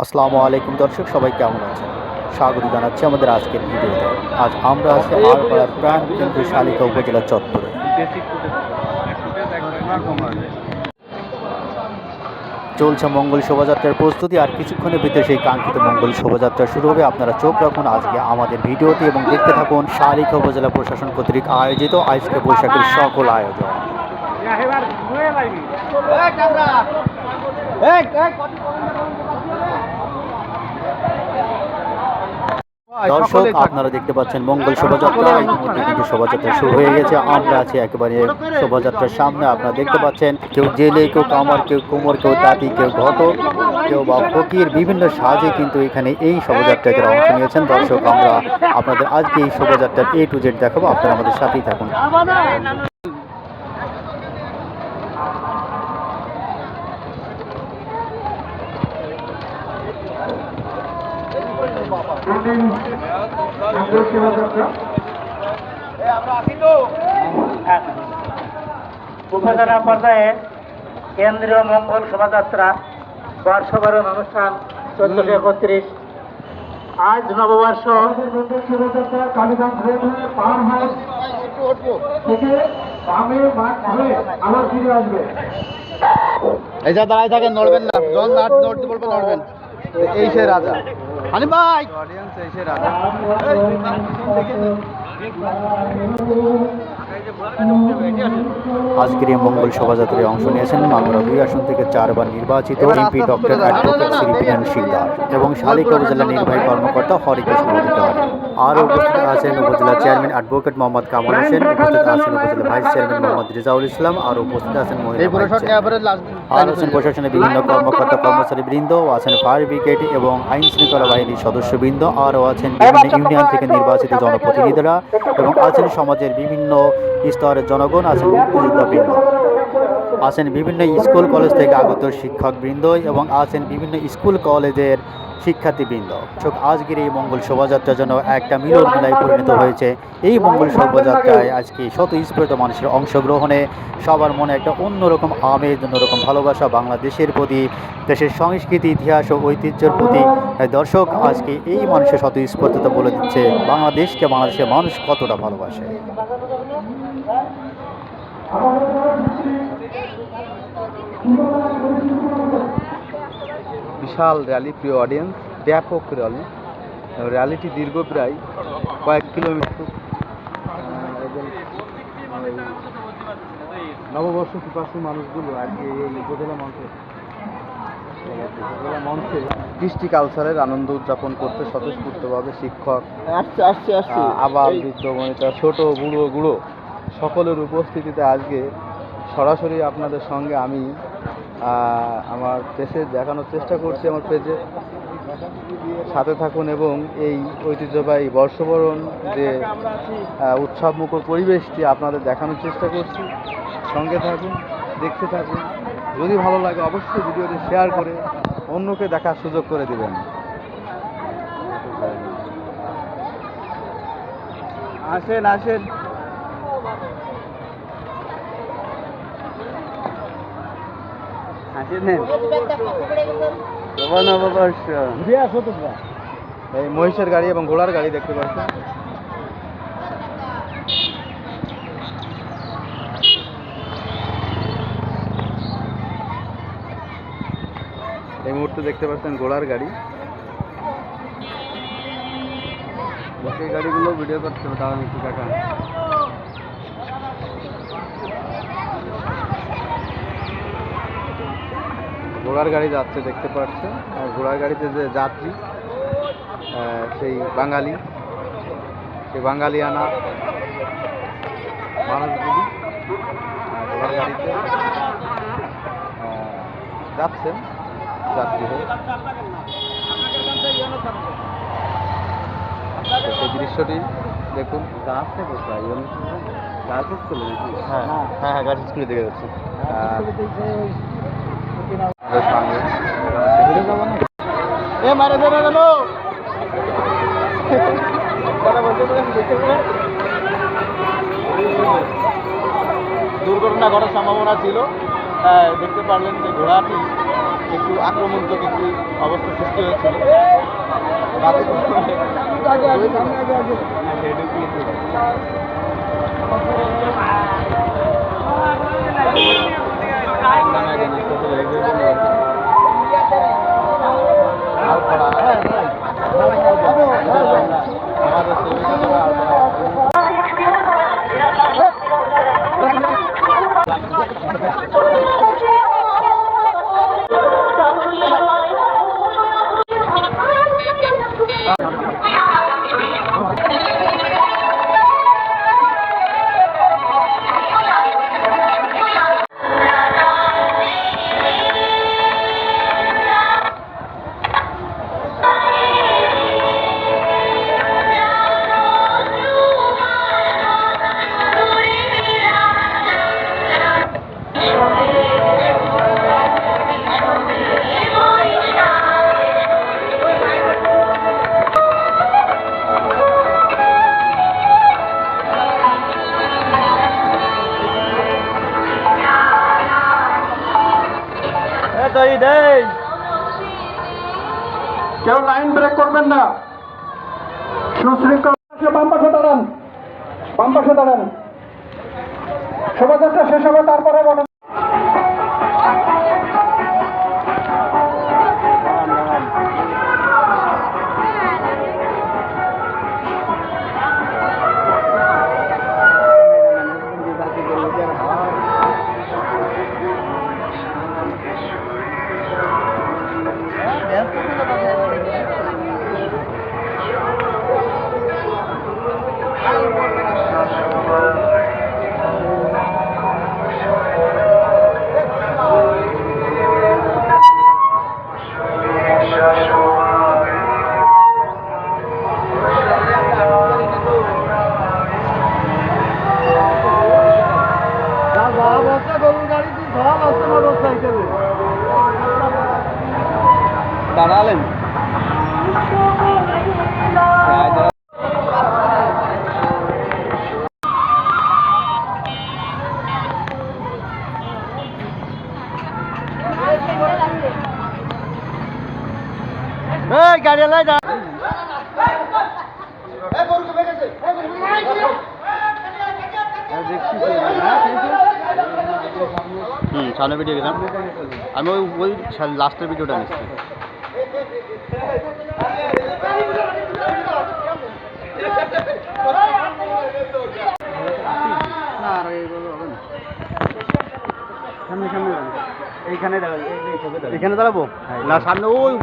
আসসালামু আলাইকুম দর্শক, সবাই কেমন আছেন? স্বাগত জানাচ্ছি আমাদের আজকের ভিডিওতে। আজ আমরা আছি আরপাড়ার প্রাণকেন্দ্র শালিকা উপজেলা চত্বরে। চলছে মঙ্গল শোভাযাত্রার প্রস্তুতি, আর কিছুক্ষণের ভিতরে সেই কাঙ্ক্ষিত মঙ্গল শোভাযাত্রা শুরু হবে। আপনারা চোখ রাখুন আজকে আমাদের ভিডিওতে এবং দেখতে থাকুন শালিকা উপজেলা প্রশাসন কর্তৃক আয়োজিত আজকে বৈশাখের সকল আয়োজন। দর্শক, আপনারা দেখতে পাচ্ছেন মঙ্গল শোভাযাত্রা। ইতিমধ্যে কিন্তু শোভাযাত্রা শুরু হয়ে গেছে। আমরা আছি একেবারে শোভাযাত্রার সামনে। আপনারা দেখতে পাচ্ছেন কেউ জেলে, কেউ কামার, কেউ কুমোর, কেউ তাঁতি, কেউ ঘটক, কেউ বা ফকির, বিভিন্ন সাজে কিন্তু এখানে এই শোভাযাত্রায় তারা অংশ নিয়েছেন। দর্শক, আমরা আপনাদের আজকে এই শোভাযাত্রার A to Z দেখাবো। আপনারা আমাদের সাথেই থাকুন। উপজেলা পর্যায়ে কেন্দ্রীয় মঙ্গল শোভাযাত্রা বর্ষবরণ অনুষ্ঠান 1431। আজ নববর্ষ এই যা দাঁড়ায় থাকেন, নড়বেন না। জন নড়তে বলবেন, নড়বেন। এই সে রাজা হানিফ ভাই, অডিয়েন্স এই সে রাজা। আজকের এই মঙ্গল শোভাযাত্রায় অংশ নিয়েছেন মাগুরা 2 আসন থেকে 4 বার নির্বাচিত MP doctor advocate Shri Biren Sikdar এবং শালিকা উপজেলা নির্বাহী কর্মকর্তা হরিকৃষ্ণ অধিকারী। আরও উপস্থিত আছেন উপজেলা চেয়ারম্যান অ্যাডভোকেট মোহাম্মদ কামাল হোসেন, উপস্থিত আছেন উপজেলা ভাইস চেয়ারম্যান মোহাম্মদ রেজাউল ইসলাম, আরও উপস্থিত আছেন মহিলা আর আছেন প্রশাসনের বিভিন্ন কর্মকর্তা কর্মচারীবৃন্দ, আছেন ফায়ার ব্রিগেড এবং আইন শৃঙ্খলা বাহিনীর সদস্যবৃন্দ, আরও আছেন বিভিন্ন ইউনিয়ন থেকে নির্বাচিত জনপ্রতিনিধিরা এবং আছেন সমাজের বিভিন্ন স্তরের জনগণ, আছেন মুক্তিযোদ্ধাবৃন্দ, আছেন বিভিন্ন স্কুল কলেজ থেকে আগত শিক্ষকবৃন্দ এবং আছেন বিভিন্ন স্কুল কলেজের শিক্ষার্থীবৃন্দ। আজকের এই মঙ্গল শোভাযাত্রা যেন একটা মিলন মেলায় পরিণত হয়েছে। এই মঙ্গল শোভাযাত্রায় আজকে স্বতঃস্ফূর্ত মানুষের অংশগ্রহণে সবার মনে একটা অন্যরকম আমেজ, অন্যরকম ভালোবাসা বাংলাদেশের প্রতি, দেশের সংস্কৃতি, ইতিহাস ও ঐতিহ্যের প্রতি। দর্শক, আজকে এই মানুষের স্বতঃস্ফূর্ততা বলে দিচ্ছে বাংলাদেশকে, বাংলাদেশের মানুষ কতটা ভালোবাসে। বিশাল র্যালি, প্রিয় অডিয়েন্স, ব্যাপক র্যালি। র্যালিটি দীর্ঘ প্রায় কয়েক কিলোমিটার। এবং নববর্ষ পিপাসু মানুষগুলো আজকে এই উপজেলা মঞ্চে কৃষ্টি কালচারের আনন্দ উদযাপন করতে স্বতঃস্ফূর্তভাবে শিক্ষক, আবার বৃদ্ধ বনিতা, ছোট বুড়ো সকলের উপস্থিতিতে আজকে সরাসরি আপনাদের সঙ্গে আমি আমার পেজে দেখানোর চেষ্টা করছি। আমার পেজে সাথে থাকুন এবং এই ঐতিহ্যবাহী বর্ষবরণ যে উৎসবমুখর পরিবেশটি আপনাদের দেখানোর চেষ্টা করছি। সঙ্গে থাকুন, দেখতে থাকুন। যদি ভালো লাগে অবশ্যই ভিডিওটি শেয়ার করে অন্যকে দেখার সুযোগ করে দিবেন। আসেন আসেন। এই মহিষের গাড়ি এবং ঘোড়ার গাড়ি দেখতে পাচ্ছেন। এই মুহূর্তে দেখতে পাচ্ছেন ঘোড়ার গাড়ি। এই গাড়িগুলো ভিডিও করতে হবে, দাঁড়ান একটু দেখান। ঘোড়ার গাড়ি যাচ্ছে দেখতে পাচ্ছেন। আর ঘোড়ার গাড়িতে যে যাত্রী সেই বাঙালিয়ানা মানুষগুলি ঘোড়ার গাড়িতে যাচ্ছেন যাত্রী হয়ে। সেই দৃশ্যটি দেখুন। গাছে কোথায় গাছ স্কুলে? হ্যাঁ হ্যাঁ হ্যাঁ, গাছ স্কুলে দেখে যাচ্ছি। দুর্ঘটনা ঘটার সম্ভাবনা ছিল। দেখতে পারলেন যে ঘোড়াটি একটু আক্রমণাত্মক একটি অবস্থা সৃষ্টি হয়েছিল। রাতে কেউ লাইন ব্রেক করবেন না, সুশৃঙ্খল বাম পাশে দাঁড়ান, বাম পাশে দাঁড়ান। শোভাযাত্রা শেষ হবে, তারপরে বলেন। দাঁড়ালেন গাড়ি সামনে ভিডিও গেলাম আমি, ওই লাস্টের ভিডিওটা নিচ্ছি। না আর এইগুলো হবে না, সামনে সামনে এইখানে দাঁড়াবো, এখানে দাঁড়াবো না সামনে ওই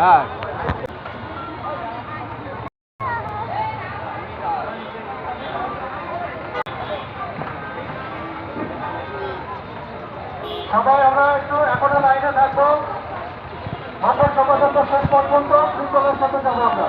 হ্যাঁ সবাই আমরা একটু এখনো লাইনে থাকবো, ভাষণ শোভাযাত্রা শেষ পর্যন্ত শৃঙ্খলার সাথে যাবো আমরা।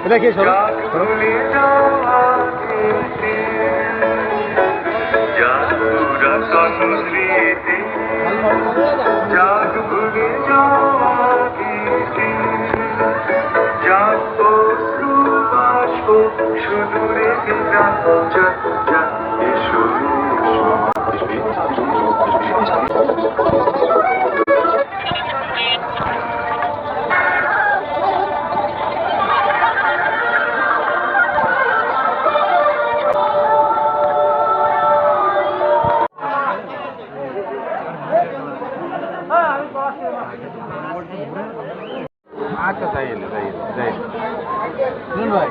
এটা কি শোনো আচ্ছা তাই ভাই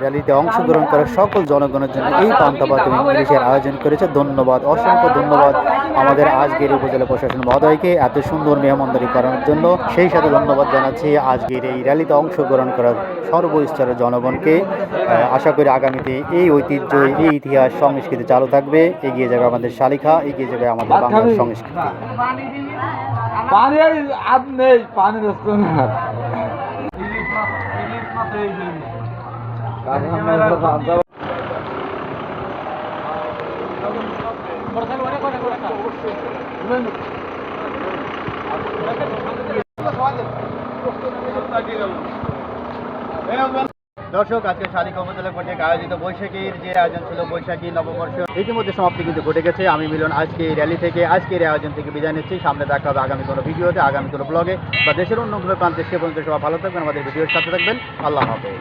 র্যালিতে অংশগ্রহণ করা সকল জনগণের জন্য এই পান্তা ভাত এবং ইলিশের আয়োজন করেছে। ধন্যবাদ, অসংখ্য ধন্যবাদ আমাদের আজকের উপজেলা প্রশাসন মহোদয়কে এত সুন্দর মেহমানদারি করার জন্য। সেই সাথে ধন্যবাদ জানাচ্ছি আজকের এই র্যালিতে অংশগ্রহণ করা সর্বস্তরের জনগণকে। আশা করি আগামীতে এই ঐতিহ্য, এই ইতিহাস, সংস্কৃতি চালু থাকবে, এগিয়ে যাবে আমাদের শালিখা, এগিয়ে যাবে আমাদের বাংলার সংস্কৃতি। পানি আর নেই, পানি ব্যস্ত না। দর্শক, আজকে শালিখা উপজেলা কর্তৃক আয়োজিত বৈশাখীর যে আয়োজন ছিল, বৈশাখী নববর্ষ, ইতিমধ্যে সমাপ্তি কিন্তু ঘটে গেছে। আমি মিলন আজকে এই র্যালি থেকে, আজকের এই আয়োজন থেকে বিদায় নিচ্ছি। সামনে দেখা হবে আগামী কোনো ভিডিওতে, আগামী কোনো ব্লগে বা দেশের অন্য কোনো প্রান্তে। সে পর্যন্ত সবাই ভালো থাকবেন, আমাদের ভিডিওর সাথে থাকবেন। আল্লাহ হাফেজ।